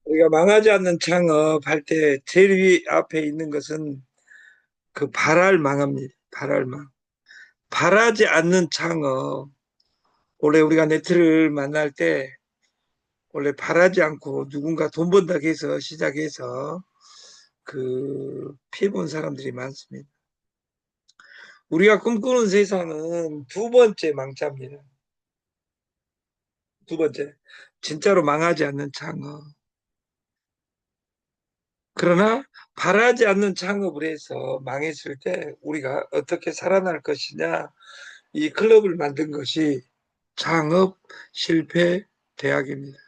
우리가 망하지 않는 창업할 때 제일 위 앞에 있는 것은 그 발알망합니다. 발알망. 발하지 않는 창업. 원래 우리가 네트를 만날 때 원래 발하지 않고 누군가 돈 번다고 해서 시작해서 그 피해 본 사람들이 많습니다. 우리가 꿈꾸는 세상은 두 번째 망자입니다. 두 번째. 진짜로 망하지 않는 창업. 그러나 바라지 않는 창업을 해서 망했을 때 우리가 어떻게 살아날 것이냐, 이 클럽을 만든 것이 창업 실패 대학입니다.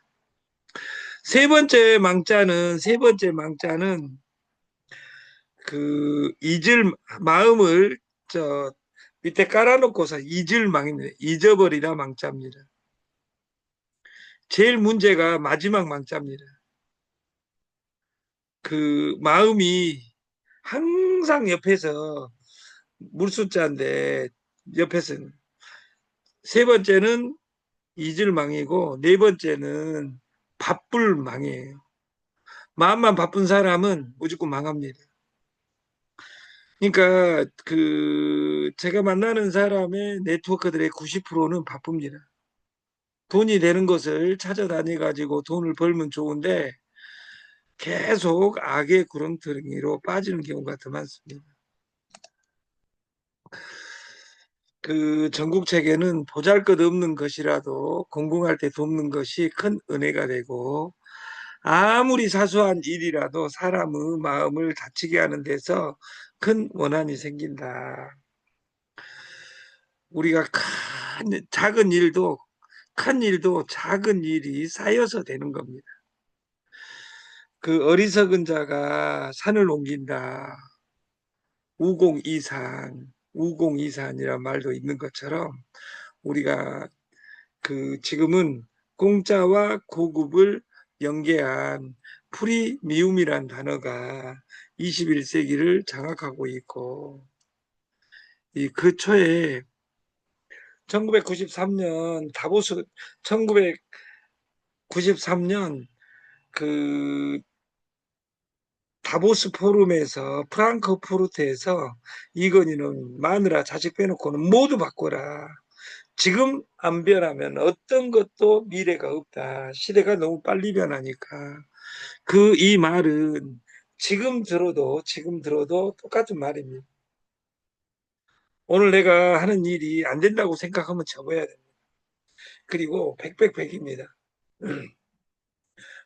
세 번째 망자는 그 잊을 마음을 저 밑에 깔아놓고서 잊을 망입니다. 잊어버리라 망자입니다. 제일 문제가 마지막 망자입니다. 그 마음이 항상 옆에서 물숫자인데 옆에서 세 번째는 이질망이고 네 번째는 바쁠망이에요. 마음만 바쁜 사람은 무조건 망합니다. 그러니까 그 제가 만나는 사람의 네트워크들의 90%는 바쁩니다. 돈이 되는 것을 찾아다니 가지고 돈을 벌면 좋은데 계속 악의 구렁텅이로 빠지는 경우가 더 많습니다. 그 전국책에는 보잘것없는 것이라도 공공할 때 돕는 것이 큰 은혜가 되고 아무리 사소한 일이라도 사람의 마음을 다치게 하는 데서 큰 원한이 생긴다. 우리가 작은 일도 큰 일도 작은 일이 쌓여서 되는 겁니다. 그 어리석은 자가 산을 옮긴다. 우공이산이란 말도 있는 것처럼 우리가 그 지금은 공짜와 고급을 연계한 프리미움이란 단어가 21세기를 장악하고 있고 이 그 초에 1993년 다보스 1993년 그 다보스 포럼에서 프랑크푸르트에서 이건희는 마누라 자식 빼놓고는 모두 바꿔라. 지금 안 변하면 어떤 것도 미래가 없다. 시대가 너무 빨리 변하니까. 이 말은 지금 들어도 똑같은 말입니다. 오늘 내가 하는 일이 안 된다고 생각하면 접어야 됩니다. 그리고 백백백입니다.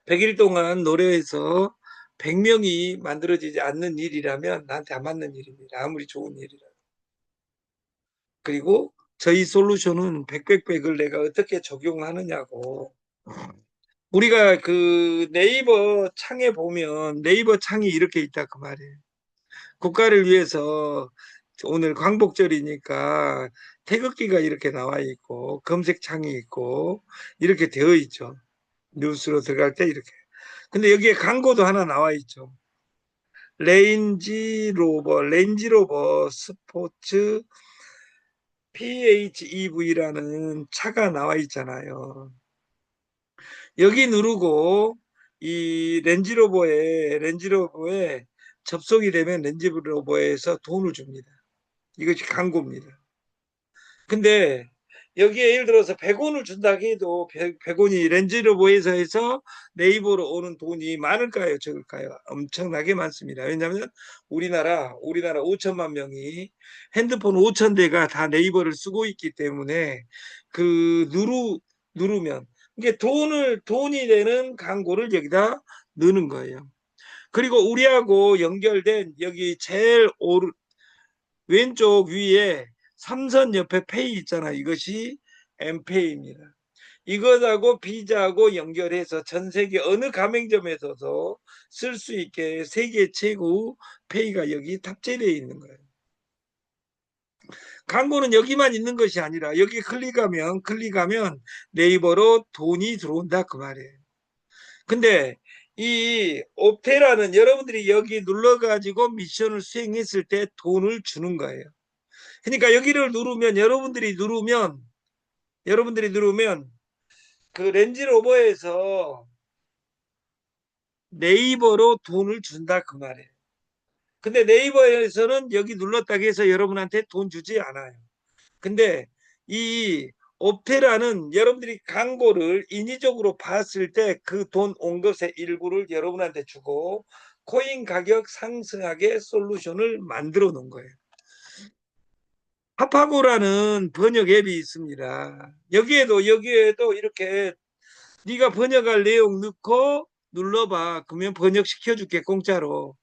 100일 동안 노래해서 100명이 만들어지지 않는 일이라면 나한테 안 맞는 일입니다. 아무리 좋은 일이라. 그리고 저희 솔루션은 백백백을 내가 어떻게 적용하느냐고. 우리가 그 네이버 창에 보면 네이버 창이 이렇게 있다 그 말이에요. 국가를 위해서 오늘 광복절이니까 태극기가 이렇게 나와 있고 검색창이 있고 이렇게 되어 있죠. 뉴스로 들어갈 때 이렇게. 근데 여기에 광고도 하나 나와 있죠. 렌지로버 스포츠 PHEV라는 차가 나와 있잖아요. 여기 누르고 이 렌지로버에 접속이 되면 렌지로버에서 돈을 줍니다. 이것이 광고입니다. 근데 여기에 예를 들어서 100원을 준다고 해도 100원이 렌즈로버에서 해서 네이버로 오는 돈이 많을까요? 적을까요? 엄청나게 많습니다. 왜냐하면 우리나라 5천만 명이 핸드폰 5천 대가 다 네이버를 쓰고 있기 때문에 그 누르면 이게 돈이 되는 광고를 여기다 넣는 거예요. 그리고 우리하고 연결된 여기 제일 왼쪽 위에 삼선 옆에 페이 있잖아. 이것이 엠페이입니다. 이것하고 비자하고 연결해서 전 세계 어느 가맹점에서도 쓸 수 있게 세계 최고 페이가 여기 탑재되어 있는 거예요. 광고는 여기만 있는 것이 아니라 여기 클릭하면 네이버로 돈이 들어온다 그 말이에요. 근데 이 옵테라는 여러분들이 여기 눌러가지고 미션을 수행했을 때 돈을 주는 거예요. 그러니까 여기를 누르면 여러분들이 누르면 그 렌즈로버에서 네이버로 돈을 준다 그 말이에요. 근데 네이버에서는 여기 눌렀다고 해서 여러분한테 돈 주지 않아요. 근데 이 옵테라는 여러분들이 광고를 인위적으로 봤을 때 그 돈 온 것의 일부를 여러분한테 주고 코인 가격 상승하게 솔루션을 만들어 놓은 거예요. 파파고라는 번역 앱이 있습니다. 여기에도 이렇게 네가 번역할 내용 넣고 눌러봐. 그러면 번역시켜 줄게 공짜로.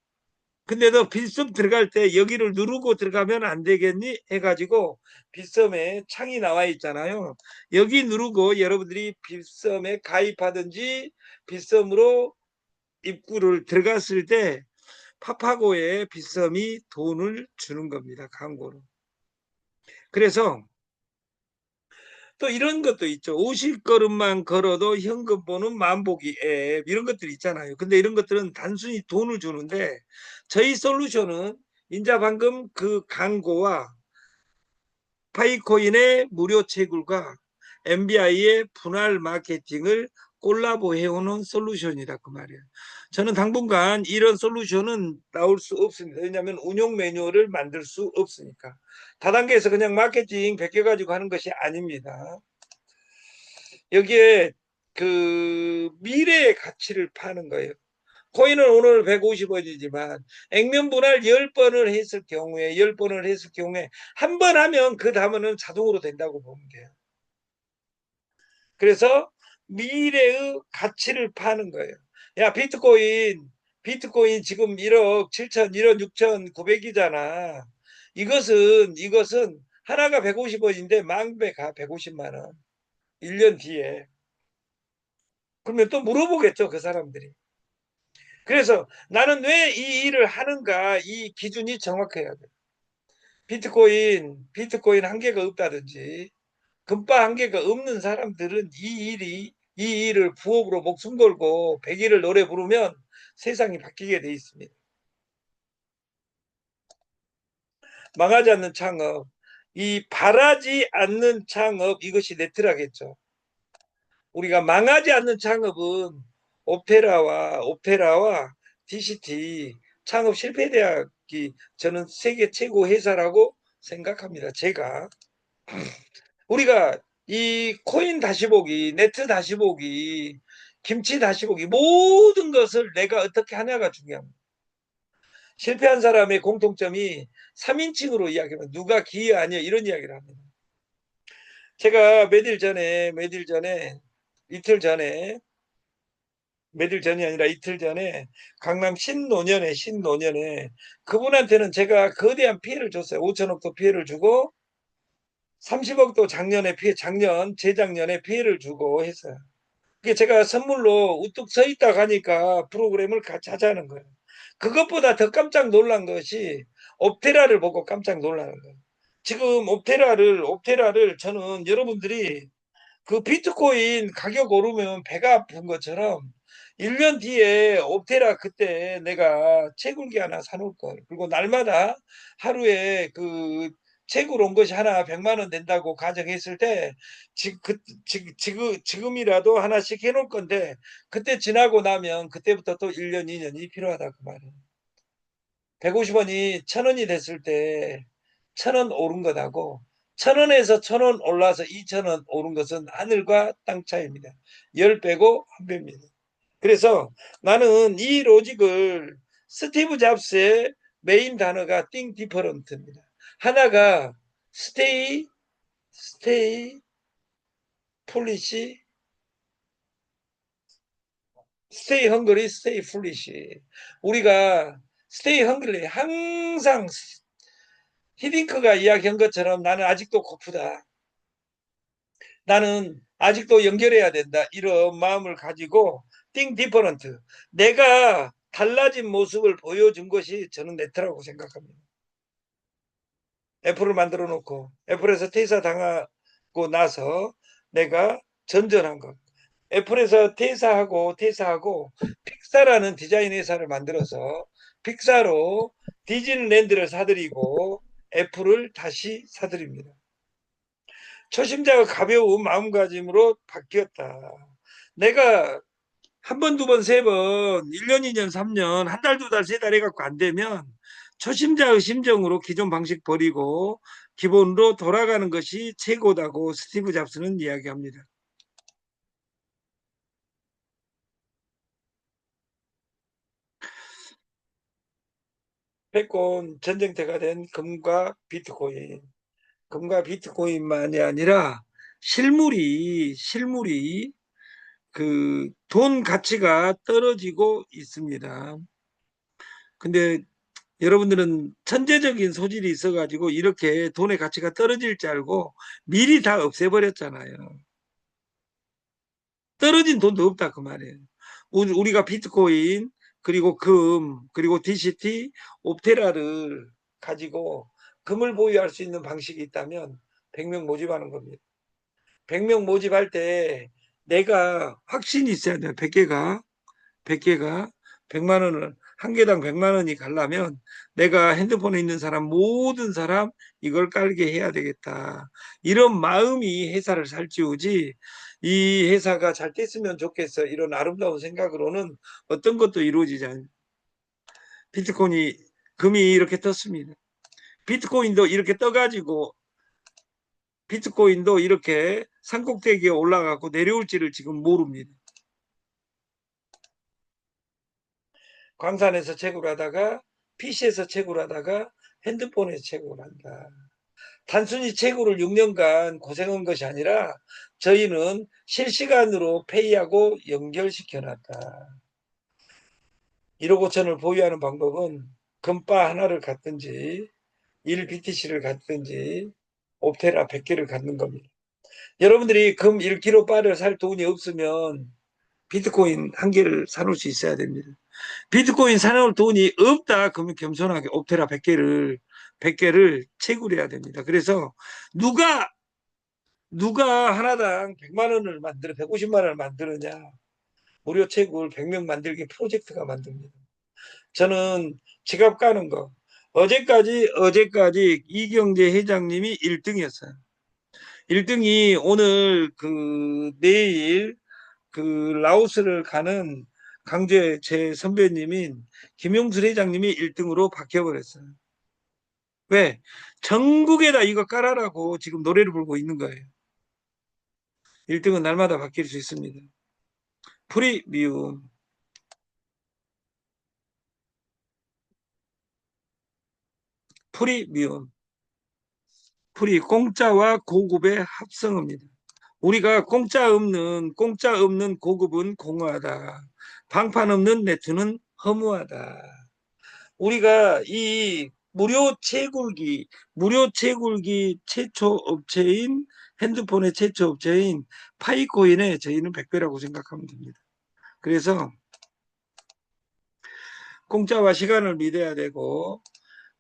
근데 너 빗썸 들어갈 때 여기를 누르고 들어가면 안 되겠니? 해가지고 빗썸에 창이 나와 있잖아요. 여기 누르고 여러분들이 빗썸에 가입하든지 빗썸으로 입구를 들어갔을 때 파파고에 빗썸이 돈을 주는 겁니다. 광고로. 그래서 또 이런 것도 있죠. 50걸음만 걸어도 현금 보는 만보기 앱 이런 것들 있잖아요. 근데 이런 것들은 단순히 돈을 주는데 저희 솔루션은 인자 방금 그 광고와 파이코인의 무료 채굴과 MBI의 분할 마케팅을 콜라보 해오는 솔루션이다 그 말이에요. 저는 당분간 이런 솔루션은 나올 수 없습니다. 왜냐하면 운용 매뉴얼을 만들 수 없으니까. 다단계에서 그냥 마케팅 100개 가지고 하는 것이 아닙니다. 여기에 그 미래의 가치를 파는 거예요. 코인은 오늘 150원이지만 액면 분할 10번을 했을 경우에 10번을 했을 경우에 한 번 하면 그 다음은 자동으로 된다고 보면 돼요. 그래서 미래의 가치를 파는 거예요. 야, 비트코인 지금 1억 7천, 1억 6천 9백이잖아. 이것은 하나가 150원인데 망배가 150만 원. 1년 뒤에. 그러면 또 물어보겠죠, 그 사람들이. 그래서 나는 왜 이 일을 하는가 이 기준이 정확해야 돼. 비트코인 한계가 없다든지 금바 한계가 없는 사람들은 이 일을 부업으로 목숨 걸고 100일을 노래 부르면 세상이 바뀌게 돼 있습니다. 망하지 않는 창업, 이 바라지 않는 창업 이것이 네트라겠죠. 우리가 망하지 않는 창업은 옵테라와 DCT 창업 실패 대학이 저는 세계 최고 회사라고 생각합니다. 제가 우리가 이 코인 다시 보기, 네트 다시 보기, 김치 다시 보기 모든 것을 내가 어떻게 하냐가 중요합니다. 실패한 사람의 공통점이 3인칭으로 이야기하면 누가 기여하냐 이런 이야기를 합니다. 제가 이틀 전에 며칠 전이 아니라 이틀 전에 강남 신노년에 그분한테는 제가 거대한 피해를 줬어요. 5천억도 피해를 주고 30억도 재작년에 피해를 주고 했어요. 그게 제가 선물로 우뚝 서 있다 가니까 프로그램을 같이 하자는 거예요. 그것보다 더 깜짝 놀란 것이 옵테라를 보고 깜짝 놀라는 거예요. 지금 옵테라를 저는 여러분들이 그 비트코인 가격 오르면 배가 아픈 것처럼 1년 뒤에 옵테라 그때 내가 채굴기 하나 사놓을 걸. 그리고 날마다 하루에 그 채굴 온 것이 하나 100만 원 된다고 가정했을 때 지금이라도 하나씩 해놓을 건데 그때 지나고 나면 그때부터 또 1년, 2년이 필요하다 그 말이에요. 150원이 1000원이 됐을 때 1000원 오른 것하고 1000원에서 1000원 올라서 2000원 오른 것은 하늘과 땅 차이입니다. 10배고 한 배입니다. 그래서 나는 이 로직을 스티브 잡스의 메인 단어가 think different입니다. 하나가 stay foolish, stay hungry, stay foolish. 우리가 stay hungry 항상 히딩크가 이야기한 것처럼 나는 아직도 고프다. 나는 아직도 연결해야 된다. 이런 마음을 가지고 think different. 내가 달라진 모습을 보여준 것이 저는 네트라고 생각합니다. 애플을 만들어 놓고 애플에서 퇴사당하고 나서 내가 전전한 것. 애플에서 퇴사하고 픽사라는 디자인 회사를 만들어서 픽사로 디즈니랜드를 사들이고 애플을 다시 사들입니다. 초심자가 가벼운 마음가짐으로 바뀌었다. 내가 한 번, 두 번, 세 번, 1년, 2년, 3년, 한 달, 두 달, 세 달 해갖고 안 되면 초심자의 심정으로 기존 방식 버리고 기본으로 돌아가는 것이 최고다고 스티브 잡스는 이야기합니다. 패권 전쟁터가 된 금과 비트코인. 금과 비트코인만이 아니라 실물이 그 돈 가치가 떨어지고 있습니다. 근데 여러분들은 천재적인 소질이 있어가지고 이렇게 돈의 가치가 떨어질 줄 알고 미리 다 없애버렸잖아요. 떨어진 돈도 없다 그 말이에요. 우리가 비트코인 그리고 금 그리고 DCT 옵테라를 가지고 금을 보유할 수 있는 방식이 있다면 100명 모집하는 겁니다. 100명 모집할 때 내가 확신이 있어야 돼요. 100개가 100만 원을 한 개당 100만 원이 가려면 내가 핸드폰에 있는 사람 모든 사람 이걸 깔게 해야 되겠다. 이런 마음이 회사를 살찌우지 이 회사가 잘 됐으면 좋겠어. 이런 아름다운 생각으로는 어떤 것도 이루어지지 않아요. 비트코인이 금이 이렇게 떴습니다. 비트코인도 이렇게 떠가지고 비트코인도 이렇게 산꼭대기에 올라가고 내려올지를 지금 모릅니다. 광산에서 채굴 하다가 PC에서 채굴 하다가 핸드폰에서 채굴 한다. 단순히 채굴을 6년간 고생한 것이 아니라 저희는 실시간으로 페이하고 연결시켜 놨다. 1억 5천을 보유하는 방법은 금바 하나를 갖든지 1BTC를 갖든지 옵테라 100개를 갖는 겁니다. 여러분들이 금 1kg 바를 살 돈이 없으면 비트코인 한 개를 사놓을 수 있어야 됩니다. 비트코인 사놓을 돈이 없다 그러면 겸손하게 옵테라 100개를 채굴해야 됩니다. 그래서 누가 하나당 100만 원을 만들어 150만 원을 만드느냐 무료 채굴 100명 만들기 프로젝트가 만듭니다. 저는 지갑 까는 거 어제까지 이경재 회장님이 1등이었어요. 1등이 오늘 내일 라오스를 가는 강제 제 선배님인 김용수 회장님이 1등으로 바뀌어버렸어요. 왜? 전국에다 이거 깔아라고 지금 노래를 부르고 있는 거예요. 1등은 날마다 바뀔 수 있습니다. 프리미움, 프리미움, 공짜와 고급의 합성어입니다. 우리가 공짜 없는 고급은 공허하다. 방판 없는 네트는 허무하다. 우리가 이 무료 채굴기 최초 업체인 핸드폰의 최초 업체인 파이코인에 저희는 100배라고 생각하면 됩니다. 그래서 공짜와 시간을 믿어야 되고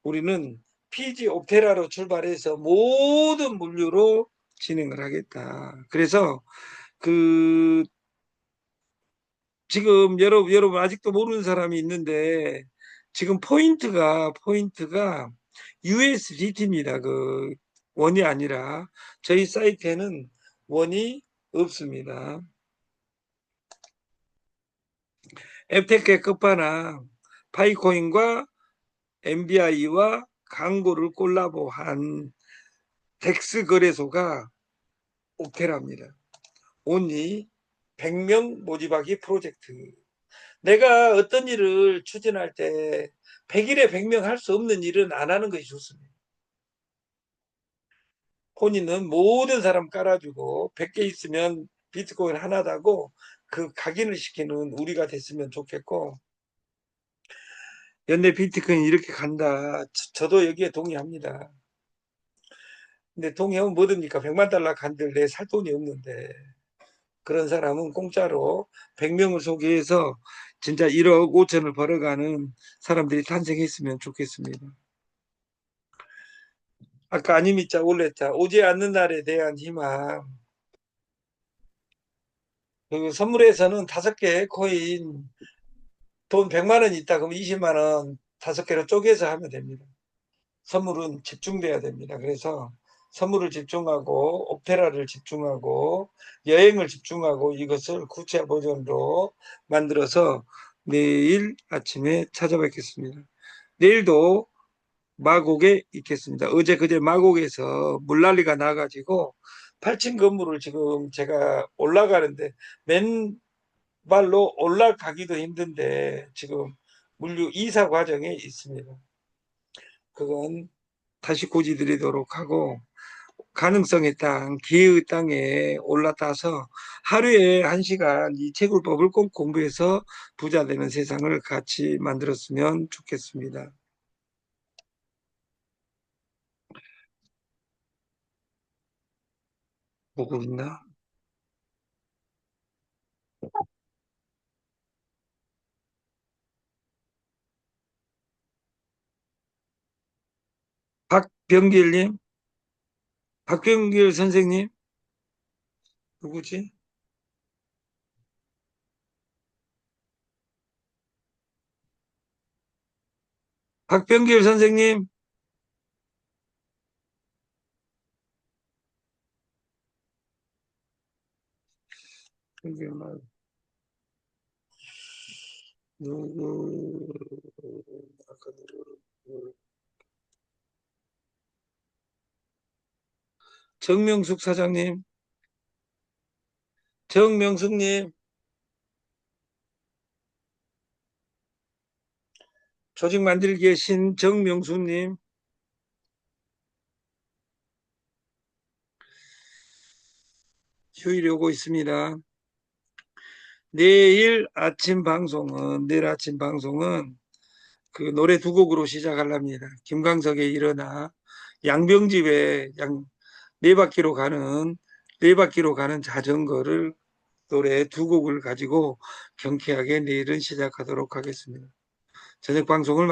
우리는 PG 옵테라로 출발해서 모든 물류로 진행을 하겠다. 그래서 그 지금 여러분 아직도 모르는 사람이 있는데 지금 포인트가 USDT입니다. 원이 아니라 저희 사이트에는 원이 없습니다. 앱테크의 끝판왕 파이코인과 MBI와 광고를 콜라보한 덱스 거래소가 옵테라입니다. 온리 100명 모집하기 프로젝트. 내가 어떤 일을 추진할 때 100일에 100명 할 수 없는 일은 안 하는 것이 좋습니다. 본인은 모든 사람 깔아주고 100개 있으면 비트코인 하나다고 각인을 시키는 우리가 됐으면 좋겠고 연내 비트코인 이렇게 간다. 저도 여기에 동의합니다. 근데 동의하면 뭐됩니까? 100만 달러 간들 내 살 돈이 없는데 그런 사람은 공짜로 100명을 소개해서 진짜 1억 5천을 벌어가는 사람들이 탄생했으면 좋겠습니다. 아까 아니미자 올렸자 오지 않는 날에 대한 희망. 선물에서는 5개 코인 돈 100만 원 있다 그러면 20만 원 5개로 쪼개서 하면 됩니다. 선물은 집중돼야 됩니다. 그래서 선물을 집중하고 오페라를 집중하고 여행을 집중하고 이것을 구체 버전으로 만들어서 내일 아침에 찾아뵙겠습니다. 내일도 마곡에 있겠습니다. 어제 그제 마곡에서 물난리가 나가지고 8층 건물을 지금 제가 올라가는데 맨발로 올라가기도 힘든데 지금 물류 이사 과정에 있습니다. 그건 다시 고지드리도록 하고 가능성의 땅, 기회의 땅에 올라타서 하루에 1시간 이 채굴법을 꼭 공부해서 부자 되는 세상을 같이 만들었으면 좋겠습니다. 보고 있나? 박병길님, 박병길 선생님, 누구지? 박병길 선생님, 누구, 아까 정명숙 사장님, 정명숙님, 조직 만들기의 신 정명숙님, 휴일이 오고 있습니다. 내일 아침 방송은 그 노래 두 곡으로 시작하랍니다. 김광석의 일어나, 양병집의 네 바퀴로 가는 네 바퀴로 가는 자전거를 노래 두 곡을 가지고 경쾌하게 내일은 시작하도록 하겠습니다. 저녁 방송을